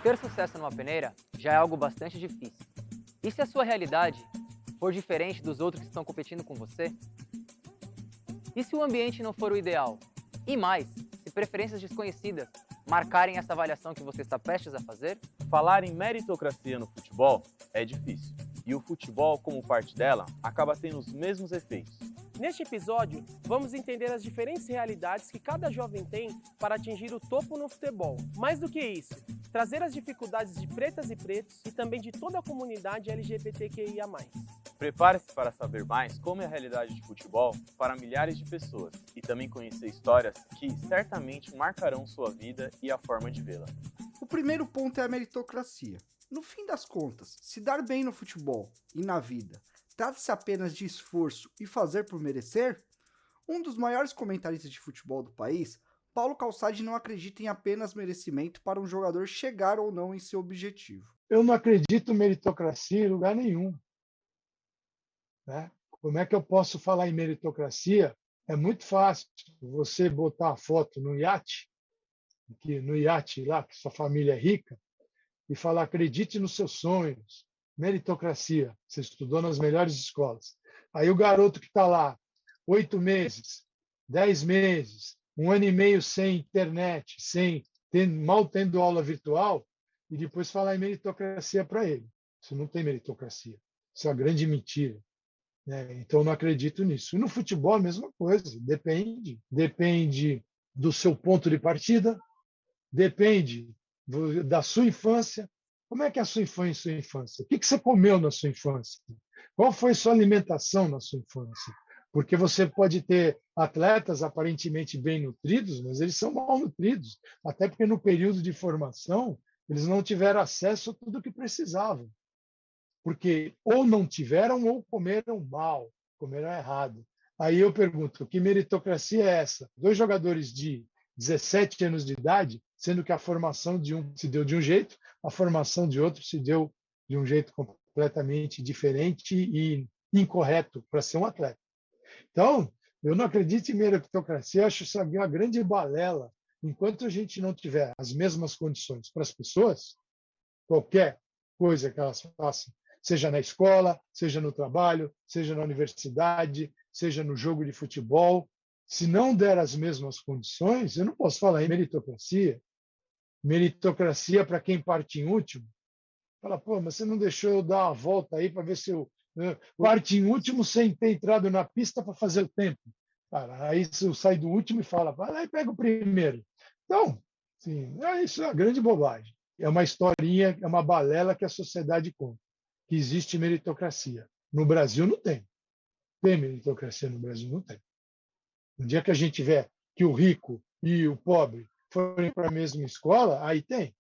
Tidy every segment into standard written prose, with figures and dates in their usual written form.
Ter sucesso numa peneira já é algo bastante difícil. E se a sua realidade for diferente dos outros que estão competindo com você? E se o ambiente não for o ideal? E mais, se preferências desconhecidas marcarem essa avaliação que você está prestes a fazer? Falar em meritocracia no futebol é difícil. E o futebol, como parte dela, acaba tendo os mesmos efeitos. Neste episódio, vamos entender as diferentes realidades que cada jovem tem para atingir o topo no futebol. Mais do que isso, trazer as dificuldades de pretas e pretos e também de toda a comunidade LGBTQIA+. Prepare-se para saber mais como é a realidade de futebol para milhares de pessoas e também conhecer histórias que certamente marcarão sua vida e a forma de vê-la. O primeiro ponto é a meritocracia. No fim das contas, se dar bem no futebol e na vida trata-se apenas de esforço e fazer por merecer? Um dos maiores comentaristas de futebol do país, Paulo Calçade, não acredita em apenas merecimento para um jogador chegar ou não em seu objetivo. Eu não acredito em meritocracia em lugar nenhum. Né? Como é que eu posso falar em meritocracia? É muito fácil você botar a foto no iate lá, que sua família é rica, e falar, acredite nos seus sonhos. Meritocracia, você estudou nas melhores escolas. Aí o garoto que está lá, 8 meses, 10 meses, 1 ano e meio sem internet, mal tendo aula virtual, e depois falar em meritocracia para ele. Isso não tem meritocracia. Isso é uma grande mentira. Né? Então, eu não acredito nisso. E no futebol, a mesma coisa. Depende do seu ponto de partida, depende da sua infância. Como é que é a sua infância? O que você comeu na sua infância? Qual foi a sua alimentação na sua infância? Porque você pode ter atletas aparentemente bem nutridos, mas eles são mal nutridos, até porque no período de formação eles não tiveram acesso a tudo o que precisavam. Porque ou não tiveram ou comeram mal, comeram errado. Aí eu pergunto, que meritocracia é essa? 2 jogadores de 17 anos de idade, sendo que a formação de um se deu de um jeito, a formação de outro se deu de um jeito completamente diferente e incorreto para ser um atleta. Então, eu não acredito em meritocracia, acho isso uma grande balela. Enquanto a gente não tiver as mesmas condições para as pessoas, qualquer coisa que elas façam, seja na escola, seja no trabalho, seja na universidade, seja no jogo de futebol, se não der as mesmas condições, eu não posso falar em meritocracia. Meritocracia para quem parte em último. Fala, pô, mas você não deixou eu dar uma volta aí para ver se eu parte em último sem ter entrado na pista para fazer o tempo. Cara, aí eu saio do último e fala, vai lá e pega o primeiro. Então, sim, isso é uma grande bobagem. É uma historinha, é uma balela que a sociedade conta, que existe meritocracia. No Brasil não tem. Tem meritocracia no Brasil? Não tem. No dia que a gente tiver que o rico e o pobre forem para a mesma escola, aí tem.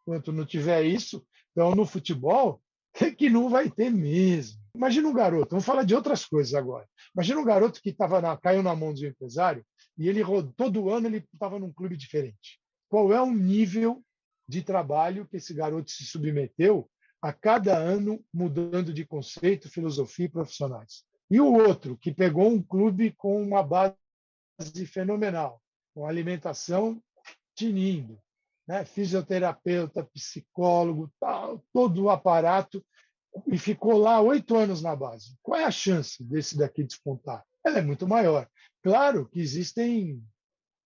Enquanto não tiver isso, então no futebol é que não vai ter mesmo. Imagina um garoto, vamos falar de outras coisas agora. Imagina um garoto que caiu na mão de um empresário e ele todo ano ele estava num clube diferente. Qual é o nível de trabalho que esse garoto se submeteu a cada ano, mudando de conceito, filosofia e profissionais? E o outro, que pegou um clube com uma base fenomenal, com alimentação tinindo, né? Fisioterapeuta, psicólogo, tal, todo o aparato, e ficou lá 8 anos na base. Qual é a chance desse daqui despontar? Ela é muito maior. Claro que existem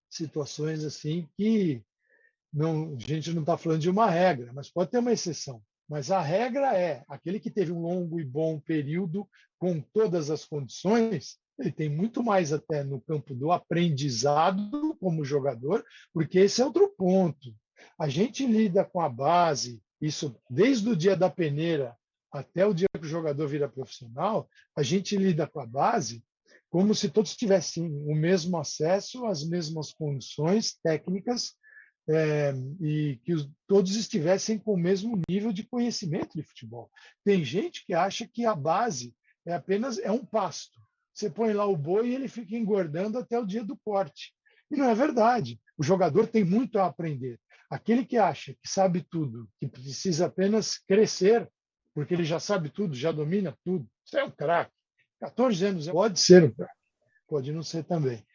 situações assim que a gente não está falando de uma regra, mas pode ter uma exceção. Mas a regra é aquele que teve um longo e bom período com todas as condições, ele tem muito mais até no campo do aprendizado como jogador, porque esse é outro ponto. A gente lida com a base, isso desde o dia da peneira até o dia que o jogador vira profissional, a gente lida com a base como se todos tivessem o mesmo acesso, as mesmas condições técnicas, e que todos estivessem com o mesmo nível de conhecimento de futebol. Tem gente que acha que a base é um pasto. Você põe lá o boi e ele fica engordando até o dia do corte. E não é verdade. O jogador tem muito a aprender. Aquele que acha que sabe tudo, que precisa apenas crescer, porque ele já sabe tudo, já domina tudo, isso é um craque. 14 anos pode ser um craque, pode não ser também.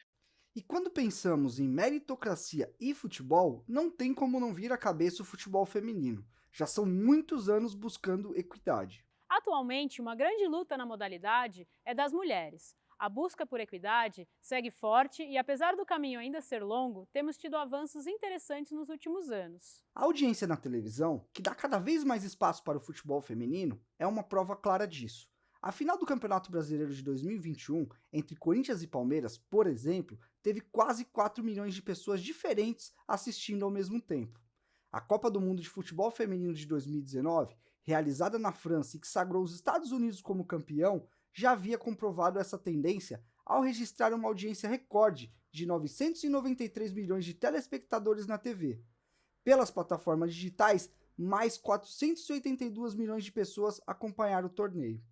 E quando pensamos em meritocracia e futebol, não tem como não vir à cabeça o futebol feminino. Já são muitos anos buscando equidade. Atualmente, uma grande luta na modalidade é das mulheres. A busca por equidade segue forte e, apesar do caminho ainda ser longo, temos tido avanços interessantes nos últimos anos. A audiência na televisão, que dá cada vez mais espaço para o futebol feminino, é uma prova clara disso. A final do Campeonato Brasileiro de 2021, entre Corinthians e Palmeiras, por exemplo, teve quase 4 milhões de pessoas diferentes assistindo ao mesmo tempo. A Copa do Mundo de Futebol Feminino de 2019, realizada na França e que sagrou os Estados Unidos como campeão, já havia comprovado essa tendência ao registrar uma audiência recorde de 993 milhões de telespectadores na TV. Pelas plataformas digitais, mais 482 milhões de pessoas acompanharam o torneio.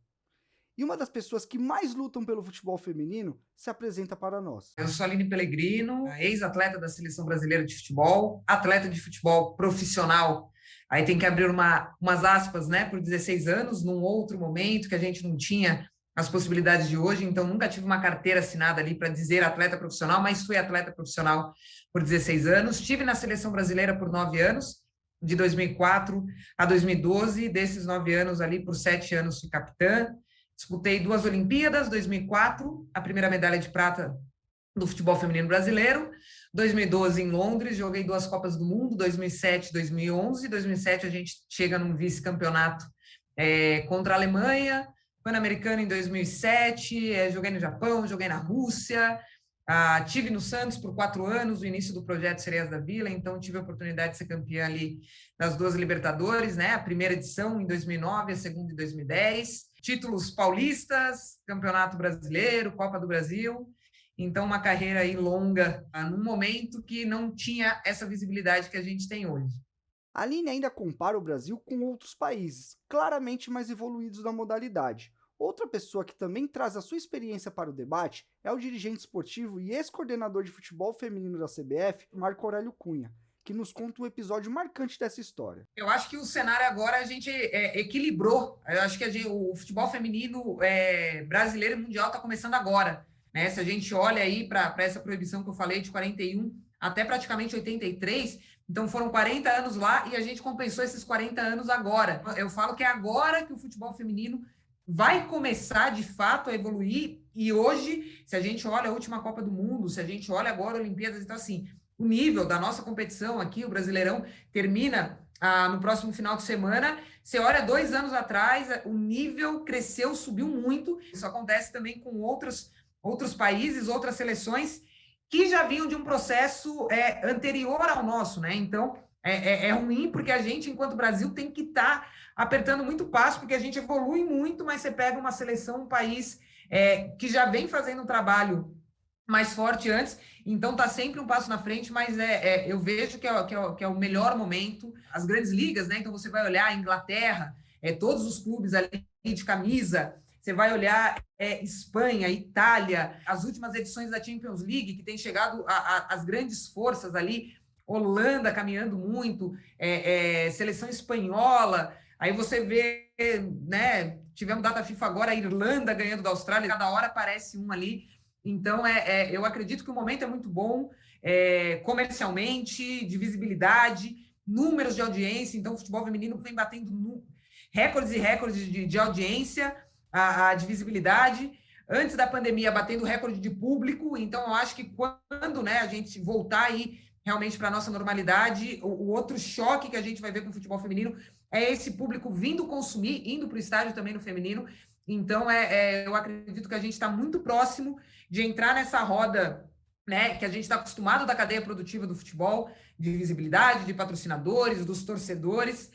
E uma das pessoas que mais lutam pelo futebol feminino se apresenta para nós. Eu sou a Aline Pellegrino, ex-atleta da Seleção Brasileira de Futebol, atleta de futebol profissional. Aí tem que abrir umas aspas, né, por 16 anos, num outro momento que a gente não tinha as possibilidades de hoje, então nunca tive uma carteira assinada ali para dizer atleta profissional, mas fui atleta profissional por 16 anos. Estive na Seleção Brasileira por 9 anos, de 2004 a 2012, desses 9 anos ali, por 7 anos fui capitã. Disputei 2 Olimpíadas, 2004, a primeira medalha de prata do futebol feminino brasileiro, 2012 em Londres, joguei 2 Copas do Mundo, 2007 e 2011, 2007 a gente chega num vice-campeonato contra a Alemanha, Pan-Americano em 2007, joguei no Japão, joguei na Rússia, tive no Santos por 4 anos, o início do projeto Sereias da Vila, então tive a oportunidade de ser campeã ali das 2 Libertadores, né? A primeira edição em 2009, a segunda em 2010, títulos paulistas, Campeonato Brasileiro, Copa do Brasil, então uma carreira aí longa, num momento que não tinha essa visibilidade que a gente tem hoje. A Aline ainda compara o Brasil com outros países, claramente mais evoluídos na modalidade. Outra pessoa que também traz a sua experiência para o debate é o dirigente esportivo e ex-coordenador de futebol feminino da CBF, Marco Aurélio Cunha, que nos conta um episódio marcante dessa história. Eu acho que o cenário agora a gente equilibrou. Eu acho que o futebol feminino brasileiro e mundial está começando agora, né? Se a gente olha aí para essa proibição que eu falei de 41 até praticamente 83, então foram 40 anos lá e a gente compensou esses 40 anos agora. Eu falo que é agora que o futebol feminino vai começar, de fato, a evoluir, e hoje, se a gente olha a última Copa do Mundo, se a gente olha agora a Olimpíadas, então, assim, o nível da nossa competição aqui, o Brasileirão, termina no próximo final de semana. Você olha 2 anos atrás, o nível cresceu, subiu muito. Isso acontece também com outros países, outras seleções, que já vinham de um processo anterior ao nosso, né? Então, é ruim porque a gente, enquanto Brasil, tem que estar apertando muito o passo, porque a gente evolui muito, mas você pega uma seleção, um país que já vem fazendo um trabalho mais forte antes, então está sempre um passo na frente, mas eu vejo que é o melhor momento. As grandes ligas, né? Então você vai olhar a Inglaterra, todos os clubes ali de camisa, você vai olhar Espanha, Itália, as últimas edições da Champions League, que tem chegado as grandes forças ali, Holanda caminhando muito, seleção espanhola, aí você vê, né, tivemos data FIFA agora, a Irlanda ganhando da Austrália, cada hora aparece um ali, então eu acredito que o momento é muito bom, comercialmente, de visibilidade, números de audiência, então o futebol feminino vem batendo recordes e recordes de audiência, de visibilidade, antes da pandemia batendo recorde de público, então eu acho que quando, né, a gente voltar aí realmente para a nossa normalidade, o outro choque que a gente vai ver com o futebol feminino é esse público vindo consumir, indo para o estádio também no feminino. Então, eu acredito que a gente está muito próximo de entrar nessa roda, né, que a gente está acostumado da cadeia produtiva do futebol, de visibilidade, de patrocinadores, dos torcedores.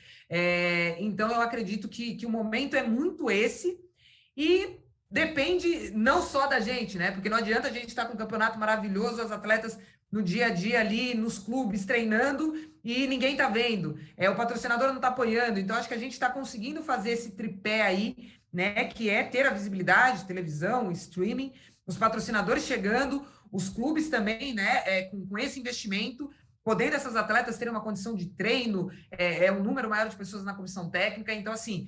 Então, eu acredito que o momento é muito esse e depende não só da gente, né? Porque não adianta a gente estar com um campeonato maravilhoso, as atletas no dia a dia ali, nos clubes, treinando, e ninguém está vendo. O patrocinador não está apoiando. Então, acho que a gente está conseguindo fazer esse tripé aí, né? Que é ter a visibilidade, televisão, streaming, os patrocinadores chegando, os clubes também, né? Com esse investimento, podendo essas atletas terem uma condição de treino, um número maior de pessoas na comissão técnica. Então, assim,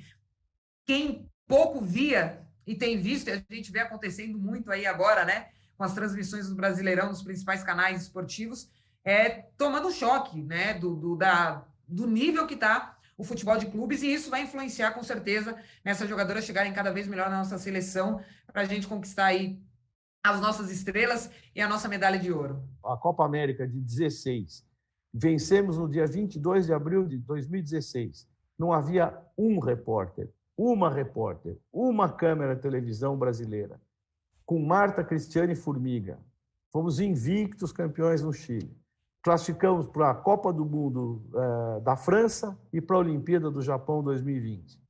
quem pouco via e tem visto, a gente vê acontecendo muito aí agora, né? com as transmissões do Brasileirão nos principais canais esportivos, tomando choque, né, do nível que está o futebol de clubes, e isso vai influenciar, com certeza, nessas jogadoras chegarem cada vez melhor na nossa seleção, para a gente conquistar aí as nossas estrelas e a nossa medalha de ouro. A Copa América de 16, vencemos no dia 22 de abril de 2016. Não havia um repórter, uma câmera de televisão brasileira, com Marta Cristiane Formiga. Fomos invictos campeões no Chile. Classificamos para a Copa do Mundo da França e para a Olimpíada do Japão 2020.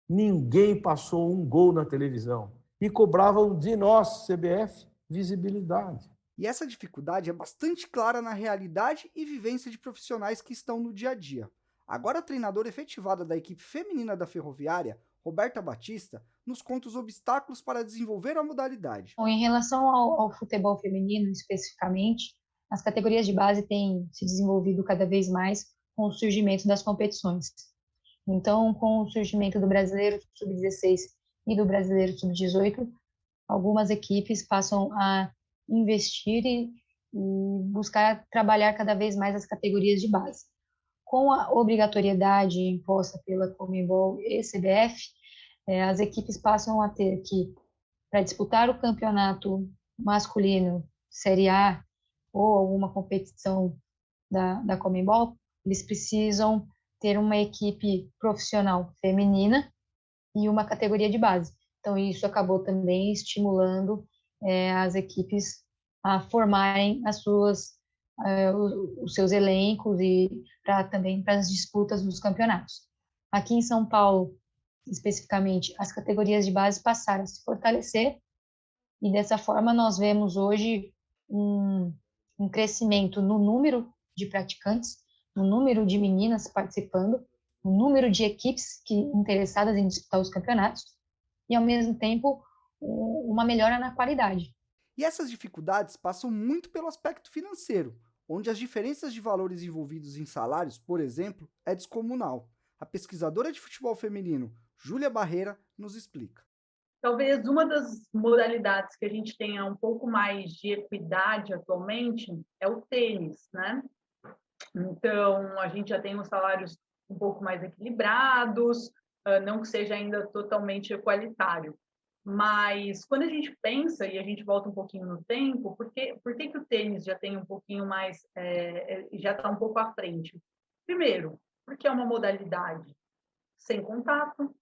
Ninguém passou um gol na televisão e cobravam de nós, CBF, visibilidade. E essa dificuldade é bastante clara na realidade e vivência de profissionais que estão no dia a dia. Agora a treinadora efetivada da equipe feminina da Ferroviária, Roberta Batista, nos conta os obstáculos para desenvolver a modalidade. Bom, em relação ao futebol feminino especificamente, as categorias de base têm se desenvolvido cada vez mais com o surgimento das competições. Então, com o surgimento do Brasileiro Sub-16 e do Brasileiro Sub-18, algumas equipes passam a investir e buscar trabalhar cada vez mais as categorias de base. Com a obrigatoriedade imposta pela Conmebol e CBF, as equipes passam a ter que, para disputar o campeonato masculino Série A ou alguma competição da Conmebol, eles precisam ter uma equipe profissional feminina e uma categoria de base. Então, isso acabou também estimulando as equipes a formarem os seus elencos e também para as disputas dos campeonatos. Aqui em São Paulo, especificamente, as categorias de base passaram a se fortalecer e, dessa forma, nós vemos hoje um crescimento no número de praticantes, no número de meninas participando, no número de equipes interessadas em disputar os campeonatos e, ao mesmo tempo, uma melhora na qualidade. E essas dificuldades passam muito pelo aspecto financeiro, onde as diferenças de valores envolvidos em salários, por exemplo, é descomunal. A pesquisadora de futebol feminino, Júlia Barreira, nos explica. Talvez uma das modalidades que a gente tenha um pouco mais de equidade atualmente é o tênis, né? Então, a gente já tem os salários um pouco mais equilibrados, não que seja ainda totalmente igualitário. Mas quando a gente pensa, e a gente volta um pouquinho no tempo, por que o tênis já tem um pouquinho mais, já está um pouco à frente? Primeiro, porque é uma modalidade sem contato.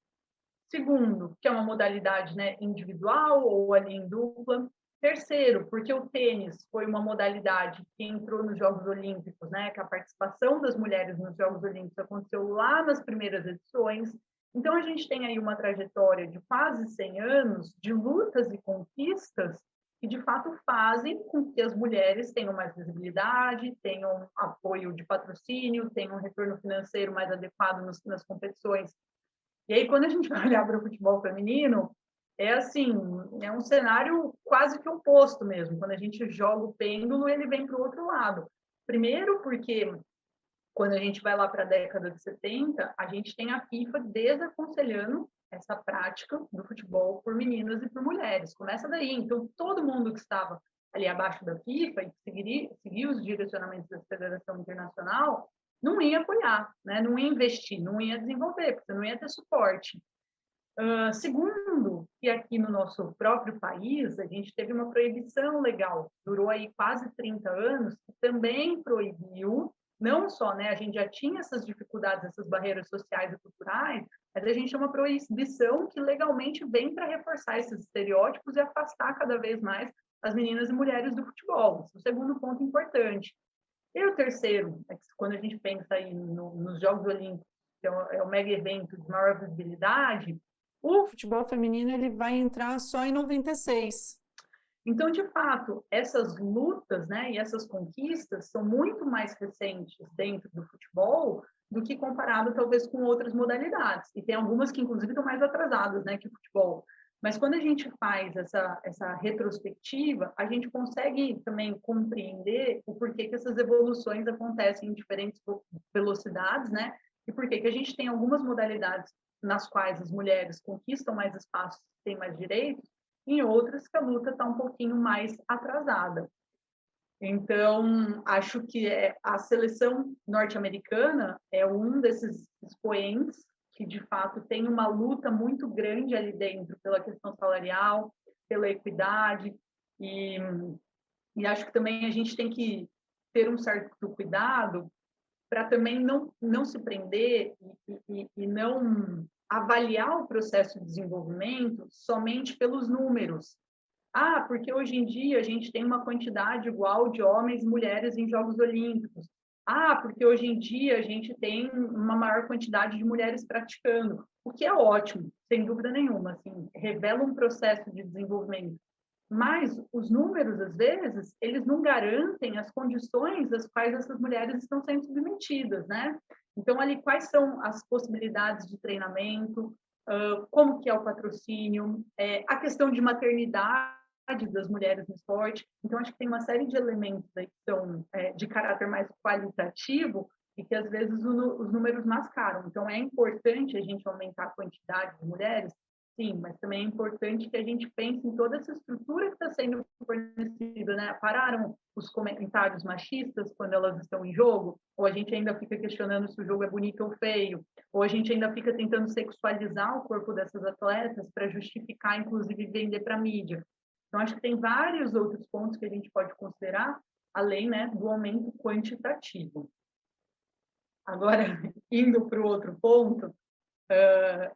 Segundo, que é uma modalidade, né, individual ou ali em dupla. Terceiro, porque o tênis foi uma modalidade que entrou nos Jogos Olímpicos, né, que a participação das mulheres nos Jogos Olímpicos aconteceu lá nas primeiras edições. Então, a gente tem aí uma trajetória de quase 100 anos de lutas e conquistas que, de fato, fazem com que as mulheres tenham mais visibilidade, tenham apoio de patrocínio, tenham um retorno financeiro mais adequado nas competições. E aí, quando a gente vai olhar para o futebol feminino, é um cenário quase que oposto mesmo. Quando a gente joga o pêndulo, ele vem para o outro lado. Primeiro, porque quando a gente vai lá para a década de 70, a gente tem a FIFA desaconselhando essa prática do futebol por meninas e por mulheres. Começa daí. Então, todo mundo que estava ali abaixo da FIFA e seguia os direcionamentos da Federação Internacional não ia apoiar, né? Não ia investir, não ia desenvolver, porque não ia ter suporte. Segundo, que aqui no nosso próprio país, a gente teve uma proibição legal, durou aí quase 30 anos, que também proibiu, não só, né, a gente já tinha essas dificuldades, essas barreiras sociais e culturais, mas a gente tem uma proibição que legalmente vem para reforçar esses estereótipos e afastar cada vez mais as meninas e mulheres do futebol. Esse é o segundo ponto importante. E o terceiro, é que quando a gente pensa aí nos Jogos Olímpicos, que é o mega evento de maior visibilidade, o futebol feminino ele vai entrar só em 96. Então, de fato, essas lutas, né, e essas conquistas são muito mais recentes dentro do futebol do que comparado, talvez, com outras modalidades. E tem algumas que, inclusive, estão mais atrasadas, né, que o futebol. Mas quando a gente faz essa retrospectiva, a gente consegue também compreender o porquê que essas evoluções acontecem em diferentes velocidades, né? E porquê que a gente tem algumas modalidades nas quais as mulheres conquistam mais espaços, têm mais direitos, em outras que a luta está um pouquinho mais atrasada. Então, acho que a seleção norte-americana é um desses expoentes que, de fato, tem uma luta muito grande ali dentro pela questão salarial, pela equidade, e acho que também a gente tem que ter um certo cuidado para também não se prender e não avaliar o processo de desenvolvimento somente pelos números. Ah, porque hoje em dia a gente tem uma quantidade igual de homens e mulheres em Jogos Olímpicos. Ah, porque hoje em dia a gente tem uma maior quantidade de mulheres praticando, o que é ótimo, sem dúvida nenhuma, assim, revela um processo de desenvolvimento. Mas os números, às vezes, eles não garantem as condições às quais essas mulheres estão sendo submetidas, né? Então, ali, quais são as possibilidades de treinamento, como que é o patrocínio, a questão de maternidade das mulheres no esporte. Então, acho que tem uma série de elementos aí que são de caráter mais qualitativo e que, às vezes, os números mascaram. Então, é importante a gente aumentar a quantidade de mulheres, sim, mas também é importante que a gente pense em toda essa estrutura que está sendo fornecida, né? Pararam os comentários machistas quando elas estão em jogo? Ou a gente ainda fica questionando se o jogo é bonito ou feio? Ou a gente ainda fica tentando sexualizar o corpo dessas atletas para justificar, inclusive, vender para a mídia? Então, acho que tem vários outros pontos que a gente pode considerar, além, né, do aumento quantitativo. Agora, indo para o outro ponto,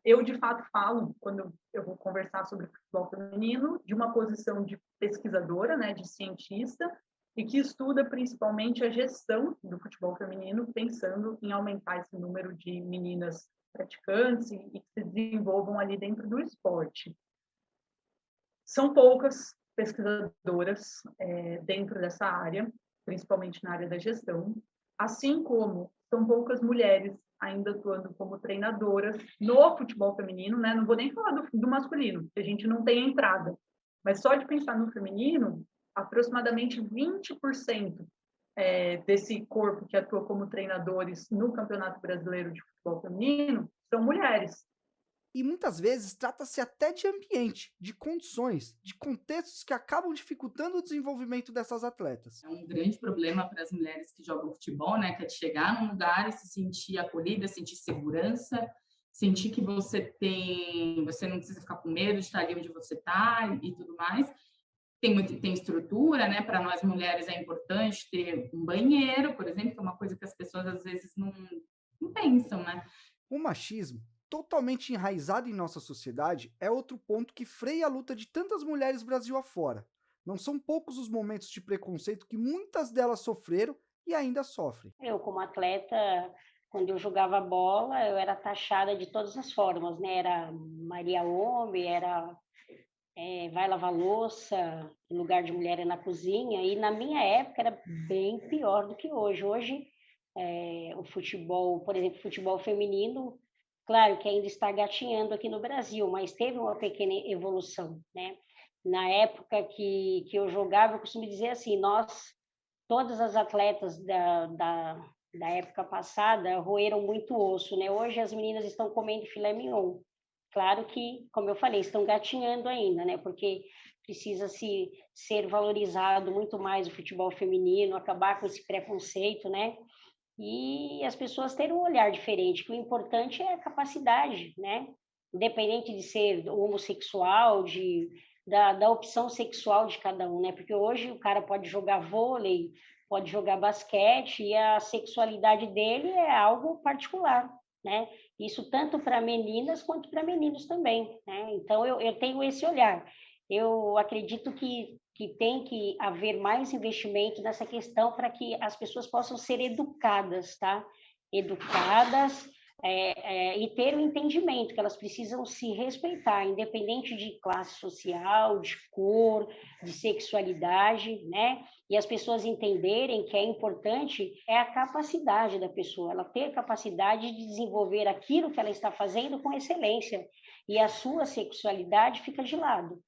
eu, de fato, falo, quando eu vou conversar sobre futebol feminino, de uma posição de pesquisadora, né, de cientista, e que estuda principalmente a gestão do futebol feminino, pensando em aumentar esse número de meninas praticantes e que se desenvolvam ali dentro do esporte. São poucas pesquisadoras dentro dessa área, principalmente na área da gestão, assim como são poucas mulheres ainda atuando como treinadoras no futebol feminino, né? Não vou nem falar do masculino, porque a gente não tem entrada, mas só de pensar no feminino, aproximadamente 20% desse corpo que atua como treinadores no Campeonato Brasileiro de Futebol Feminino são mulheres. E muitas vezes trata-se até de ambiente, de condições, de contextos que acabam dificultando o desenvolvimento dessas atletas. É um grande problema para as mulheres que jogam futebol, né? Que é de chegar num lugar e se sentir acolhida, sentir segurança, sentir que você não precisa ficar com medo de estar ali onde você está e tudo mais. Tem estrutura, né? Para nós mulheres é importante ter um banheiro, por exemplo, que é uma coisa que as pessoas às vezes não pensam, né? O machismo, totalmente enraizado em nossa sociedade, é outro ponto que freia a luta de tantas mulheres Brasil afora. Não são poucos os momentos de preconceito que muitas delas sofreram e ainda sofrem. Eu, como atleta, quando eu jogava bola, eu era taxada de todas as formas, né? Era Maria Homem, era vai lavar louça, em lugar de mulher é na cozinha, e na minha época era bem pior do que hoje. Hoje, o futebol, por exemplo, futebol feminino, claro que ainda está gatinhando aqui no Brasil, mas teve uma pequena evolução, né? Na época que eu jogava, eu costumo dizer assim, todas as atletas da época passada roeram muito osso, né? Hoje as meninas estão comendo filé mignon. Claro que, como eu falei, estão gatinhando ainda, né? Porque precisa ser valorizado muito mais o futebol feminino, acabar com esse preconceito, né? E as pessoas terem um olhar diferente, que o importante é a capacidade, né? Independente de ser homossexual, da opção sexual de cada um, né? Porque hoje o cara pode jogar vôlei, pode jogar basquete, e a sexualidade dele é algo particular, né? Isso tanto para meninas quanto para meninos também, né? Então, eu tenho esse olhar. Eu acredito que tem que haver mais investimento nessa questão para que as pessoas possam ser educadas, tá? Educadas e ter o entendimento que elas precisam se respeitar, independente de classe social, de cor, de sexualidade, né? E as pessoas entenderem que é importante a capacidade da pessoa, ela ter capacidade de desenvolver aquilo que ela está fazendo com excelência, e a sua sexualidade fica de lado.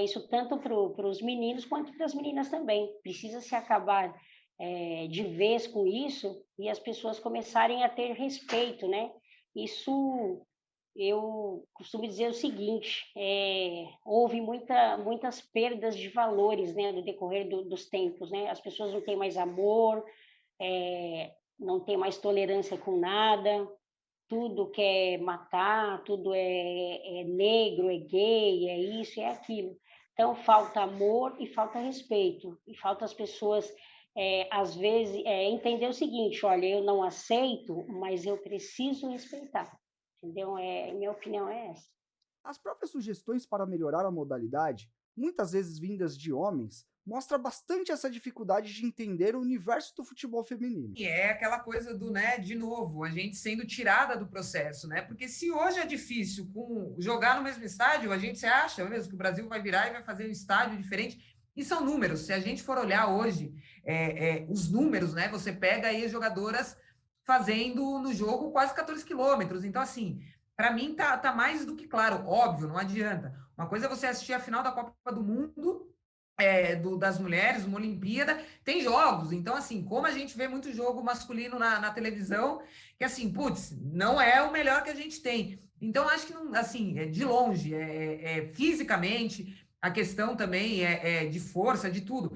Isso tanto para os meninos quanto para as meninas também. Precisa se acabar de vez com isso e as pessoas começarem a ter respeito, né? Isso eu costumo dizer o seguinte, houve muitas perdas de valores, né, no decorrer dos tempos, né? As pessoas não têm mais amor, não têm mais tolerância com nada, tudo quer matar, tudo é negro, é gay, é isso, é aquilo. Então, falta amor e falta respeito. E falta as pessoas, às vezes, entender o seguinte, olha, eu não aceito, mas eu preciso respeitar. Entendeu? Minha opinião é essa. As próprias sugestões para melhorar a modalidade, muitas vezes vindas de homens, mostra bastante essa dificuldade de entender o universo do futebol feminino. E é aquela coisa do, né, de novo, a gente sendo tirada do processo, né? Porque se hoje é difícil jogar no mesmo estádio, você acha mesmo que o Brasil vai virar e vai fazer um estádio diferente? E são números. Se a gente for olhar hoje os números, né? Você pega aí as jogadoras fazendo no jogo quase 14 quilômetros. Então, assim, para mim tá mais do que claro. Óbvio, não adianta. Uma coisa é você assistir a final da Copa do Mundo, das mulheres, uma Olimpíada, tem jogos. Então, assim, como a gente vê muito jogo masculino na televisão, que assim, putz, não é o melhor que a gente tem. Então, acho que, não, assim, de longe, fisicamente, a questão também de força, de tudo.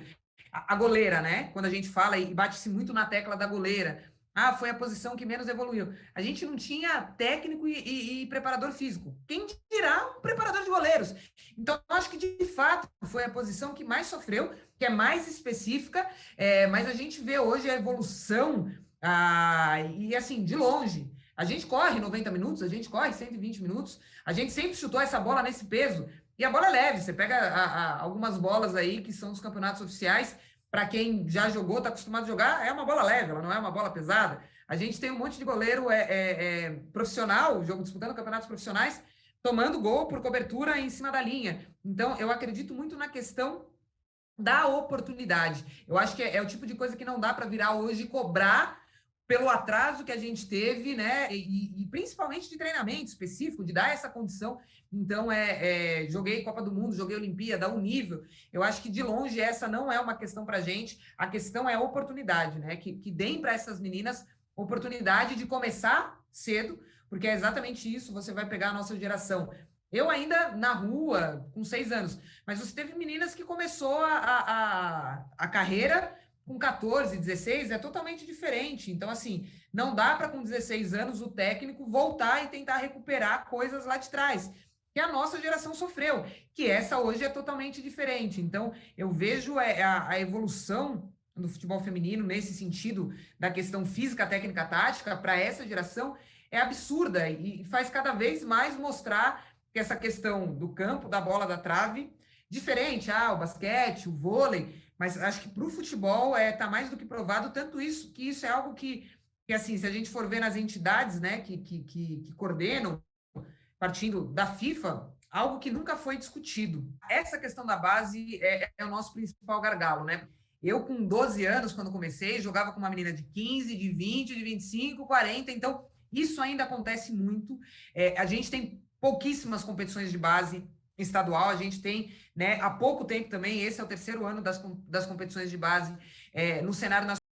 A goleira, né? Quando a gente fala e bate-se muito na tecla da goleira, foi a posição que menos evoluiu. A gente não tinha técnico e preparador físico. Quem dirá um preparador de goleiros? Então, eu acho que, de fato, foi a posição que mais sofreu, que é mais específica, mas a gente vê hoje a evolução, e assim, de longe. A gente corre 90 minutos, a gente corre 120 minutos, a gente sempre chutou essa bola nesse peso, e a bola é leve. Você pega algumas bolas aí, que são dos campeonatos oficiais, para quem já jogou, está acostumado a jogar, é uma bola leve, ela não é uma bola pesada. A gente tem um monte de goleiro profissional, disputando campeonatos profissionais, tomando gol por cobertura em cima da linha. Então, eu acredito muito na questão da oportunidade. Eu acho que é o tipo de coisa que não dá para virar hoje e cobrar pelo atraso que a gente teve, né? E principalmente de treinamento específico, de dar essa condição. Então, joguei Copa do Mundo, joguei Olimpíada, o nível. Eu acho que, de longe, essa não é uma questão para a gente. A questão é a oportunidade, né? Que deem para essas meninas oportunidade de começar cedo, porque é exatamente isso. Você vai pegar a nossa geração. Eu ainda na rua, com 6 anos, mas você teve meninas que começou a carreira com 14, 16, é totalmente diferente. Então, assim, não dá para, com 16 anos, o técnico voltar e tentar recuperar coisas lá de trás, que a nossa geração sofreu, que essa hoje é totalmente diferente. Então, eu vejo a evolução do futebol feminino nesse sentido da questão física, técnica, tática, para essa geração, é absurda e faz cada vez mais mostrar que essa questão do campo, da bola, da trave, diferente, o basquete, o vôlei, mas acho que para o futebol está mais do que provado, tanto isso, que isso é algo que assim, se a gente for ver nas entidades, né, que coordenam, partindo da FIFA, algo que nunca foi discutido. Essa questão da base é o nosso principal gargalo, né? Eu, com 12 anos, quando comecei, jogava com uma menina de 15, de 20, de 25, 40, então isso ainda acontece muito. A gente tem pouquíssimas competições de base estadual, a gente tem, né, há pouco tempo também, esse é o 3º ano das competições de base no cenário nacional.